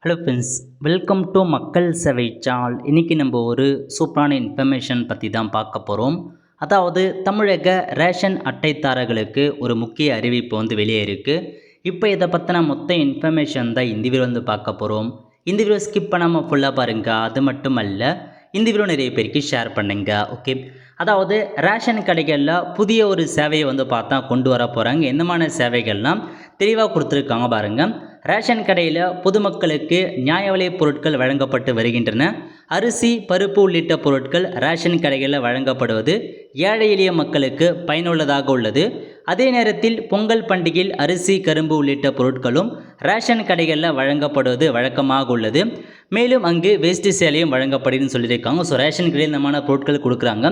Hello friends, welcome to மக்கள் சேவை channel. இன்றைக்கி நம்ம ஒரு சூப்பரான இன்ஃபர்மேஷன் பற்றி தான் பார்க்க போகிறோம். அதாவது தமிழக ரேஷன் அட்டைதாரர்களுக்கு ஒரு முக்கிய அறிவிப்பு வெளியே இருக்குது. இப்போ இதை பற்றின மொத்த இன்ஃபர்மேஷன் தான் இந்த வீடியோ பார்க்க போகிறோம். இந்த வீடியோ ஸ்கிப் பண்ணாமல் ஃபுல்லாக பாருங்கள். அது மட்டும் அல்ல, இந்த வீடியோ நிறைய பேருக்கு ஷேர் பண்ணுங்க. ஓகே, அதாவது ரேஷன் கடைகளில் புதிய ஒரு சேவையை பார்த்தா கொண்டு வர போகிறாங்க. என்னமான சேவைகள்லாம் தெளிவாக கொடுத்துருக்காங்க பாருங்கள். ரேஷன் கடையில் பொதுமக்களுக்கு நியாய விலை பொருட்கள் வழங்கப்பட்டு வருகின்றன. அரிசி, பருப்பு உள்ளிட்ட பொருட்கள் ரேஷன் கடைகளில் வழங்கப்படுவது ஏழை எளிய மக்களுக்கு பயனுள்ளதாக உள்ளது. அதே நேரத்தில் பொங்கல் பண்டிகையில் அரிசி, கரும்பு உள்ளிட்ட பொருட்களும் ரேஷன் கடைகளில் வழங்கப்படுவது வழக்கமாக உள்ளது. மேலும் அங்கு வேஷ்டி சேலையும் வழங்கப்படுதுன்னு சொல்லியிருக்காங்க. ஸோ ரேஷன் கடையில் இந்தமான பொருட்கள் கொடுக்குறாங்க.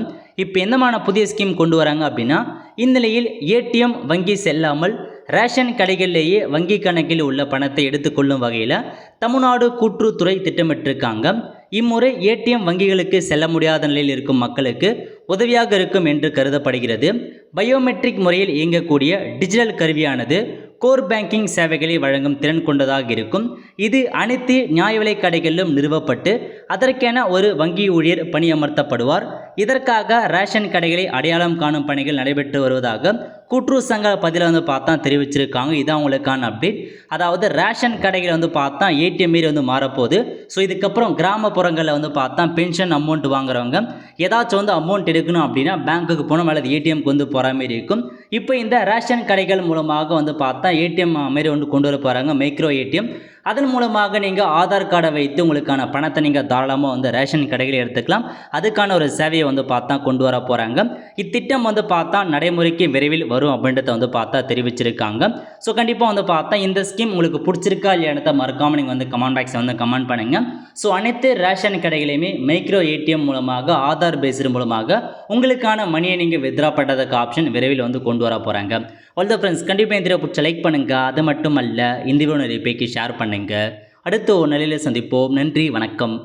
இப்போ என்னமான புதிய ஸ்கீம் கொண்டு வராங்க அப்படின்னா, இந்நிலையில் ஏடிஎம் வங்கி செல்லாமல் ரேஷன் கடைகளிலேயே வங்கி கணக்கில் உள்ள பணத்தை எடுத்துக்கொள்ளும் வகையில் தமிழ்நாடு கூட்டுறவுத்துறை திட்டமிட்டிருக்காங்க. இம்முறை ஏடிஎம் வங்கிகளுக்கு செல்ல முடியாத நிலையில் இருக்கும் மக்களுக்கு உதவியாக இருக்கும் என்று கருதப்படுகிறது. பயோமெட்ரிக் முறையில் இயங்கக்கூடிய டிஜிட்டல் கருவியானது கோர் பேங்கிங் சேவைகளை வழங்கும் திறன் கொண்டதாக இருக்கும். இது அனைத்து நியாய விலை கடைகளிலும் நிறுவப்பட்டு அதற்கென ஒரு வங்கி ஊழியர் பணியமர்த்தப்படுவார். இதற்காக ரேஷன் கடைகளை அடையாளம் காணும் பணிகள் நடைபெற்று வருவதாக கூட்டுறவு சங்க பதில பார்த்தா தெரிவிச்சிருக்காங்க. இதான் உங்களுக்கான அப்டேட். அதாவது ரேஷன் கடைகளை பார்த்தா ஏடிஎம் மாரி மாறப்போகுது. ஸோ இதுக்கப்புறம் கிராமப்புறங்களில் பார்த்தா பென்ஷன் அமௌண்ட் வாங்குறவங்க ஏதாச்சும் அமௌண்ட் எடுக்கணும் அப்படின்னா பேங்க்குக்கு போகணும், அல்லது ஏடிஎம்க்கு போகிற மாதிரி இருக்கும். இப்போ இந்த ரேஷன் கடைகள் மூலமாக பார்த்தா ஏடிஎம் மாரி கொண்டு வர போகிறாங்க, மைக்ரோ ஏடிஎம். அதன் மூலமாக நீங்கள் ஆதார் கார்டை வைத்து உங்களுக்கான பணத்தை நீங்கள் தாராளமாக ரேஷன் கடைகளில் எடுத்துக்கலாம். அதுக்கான ஒரு சேவையை பார்த்தா கொண்டு வர போகிறாங்க. இத்திட்டம் பார்த்தா நடைமுறைக்கு விரைவில் வரும் அப்படின்றத பார்த்தா தெரிவிச்சிருக்காங்க. ஸோ கண்டிப்பாக பார்த்தா இந்த ஸ்கீம் உங்களுக்கு பிடிச்சிருக்கா இல்லையானதை மறக்காமல் நீங்கள் கமெண்ட் பாக்ஸில் கமெண்ட் பண்ணுங்கள். ஸோ அனைத்து ரேஷன் கடைகளையுமே மைக்ரோ ஏடிஎம் மூலமாக, ஆதார் பேஸ்டு மூலமாக உங்களுக்கான மணியை நீங்கள் வித்ரா பண்ணுறதுக்கு ஆப்ஷன் விரைவில் கொண்டு வர போகிறாங்க. ஆல் த ஃப்ரெண்ட்ஸ், கண்டிப்பாக இந்த வீடியோ பிடிச்ச லைக் பண்ணுங்கள். அது மட்டும் அல்ல, இந்த வீடியோ நிறைய பேருக்கு ஷேர் பண்ணுங்கள். அடுத்த ஒரு நிலையில் சந்திப்போம். நன்றி, வணக்கம்.